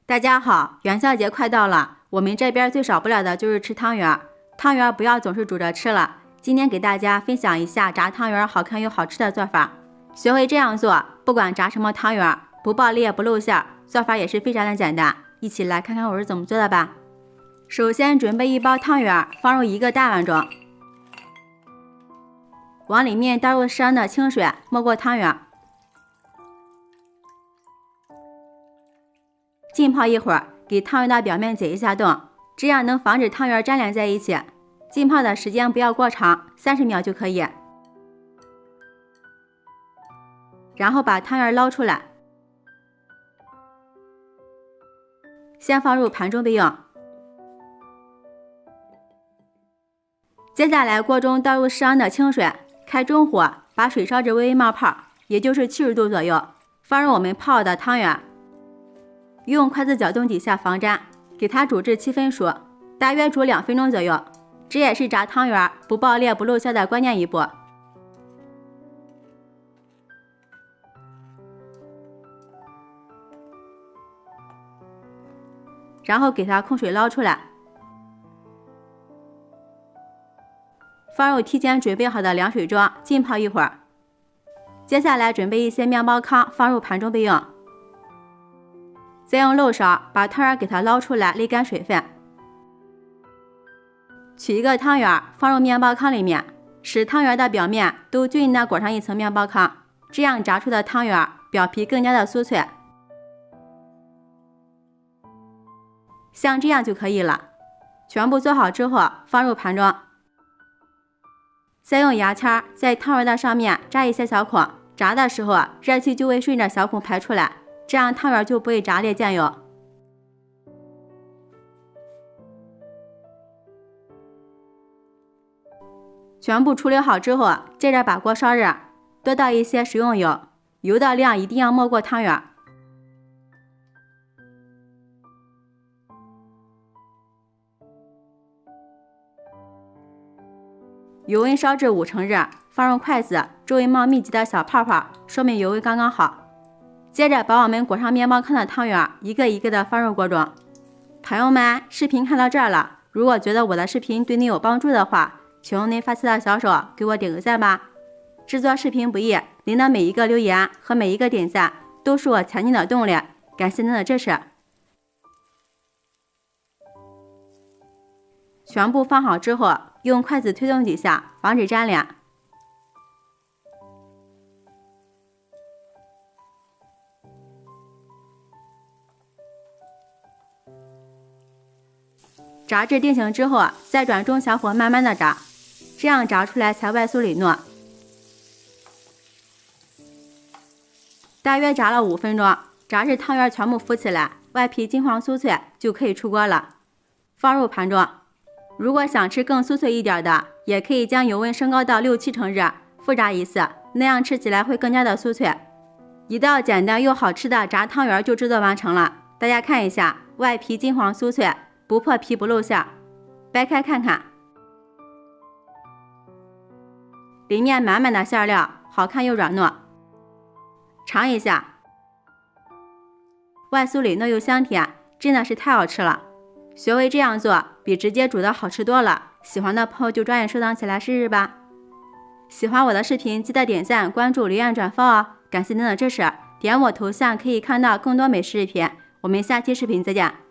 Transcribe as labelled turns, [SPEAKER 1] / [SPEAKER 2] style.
[SPEAKER 1] 大家好，元宵节快到了，我们这边最少不了的就是吃汤圆。汤圆不要总是煮着吃了，今天给大家分享一下炸汤圆好看又好吃的做法。学会这样做，不管炸什么汤圆，不爆裂不露馅，做法也是非常的简单。一起来看看我是怎么做的吧。首先准备一包汤圆，放入一个大碗中，往里面倒入适量的清水，没过汤圆，浸泡一会儿，给汤圆的表面解一下冻，这样能防止汤圆粘连在一起。浸泡的时间不要过长，30秒就可以。然后把汤圆捞出来，先放入盘中备用。接下来锅中倒入适量的清水，开中火，把水烧至微微冒泡，也就是70度左右，放入我们泡好的汤圆。用筷子搅动几下防粘，给它煮至7分熟，大约煮2分钟左右。这也是炸汤圆不爆裂不露馅的关键一步。然后给它控水捞出来，放入提前准备好的凉水中浸泡一会儿。接下来准备一些面包糠，放入盘中备用。再用漏勺把汤圆给它捞出来，沥干水分。取一个汤圆放入面包糠里面，使汤圆的表面都均匀的裹上一层面包糠，这样炸出的汤圆表皮更加的酥脆。像这样就可以了。全部做好之后放入盘中，再用牙签在汤圆的上面扎一些小孔，炸的时候热气就会顺着小孔排出来，这样汤圆就不会炸裂溅油。全部处理好之后，接着把锅烧热，多倒一些食用油，油的量一定要没过汤圆。油温烧至5成热，放入筷子，周围冒密集的小泡泡，说明油温刚刚好。接着把我们裹上面包糠的汤圆一个一个的放入锅中。朋友们，视频看到这儿了，如果觉得我的视频对你有帮助的话，请用您发财的小手给我点个赞吧。制作视频不易，您的每一个留言和每一个点赞都是我前进的动力，感谢您的支持。全部放好之后，用筷子推动几下，防止粘连。炸至定型之后，再转中小火慢慢的炸，这样炸出来才外酥里糯。大约炸了5分钟，炸至汤圆全部浮起来，外皮金黄酥脆，就可以出锅了。放入盘中。如果想吃更酥脆一点的，也可以将油温升高到6-7成热，复炸一次，那样吃起来会更加的酥脆。一道简单又好吃的炸汤圆就制作完成了，大家看一下，外皮金黄酥脆，不破皮不露馅，掰开看看，里面满满的馅料，好看又软糯。尝一下，外酥里糯又香甜，真的是太好吃了。学会这样做，比直接煮的好吃多了。喜欢的朋友就抓紧收藏起来试试吧。喜欢我的视频，记得点赞、关注、留言、转发哦！感谢您的支持，点我头像可以看到更多美食视频。我们下期视频再见。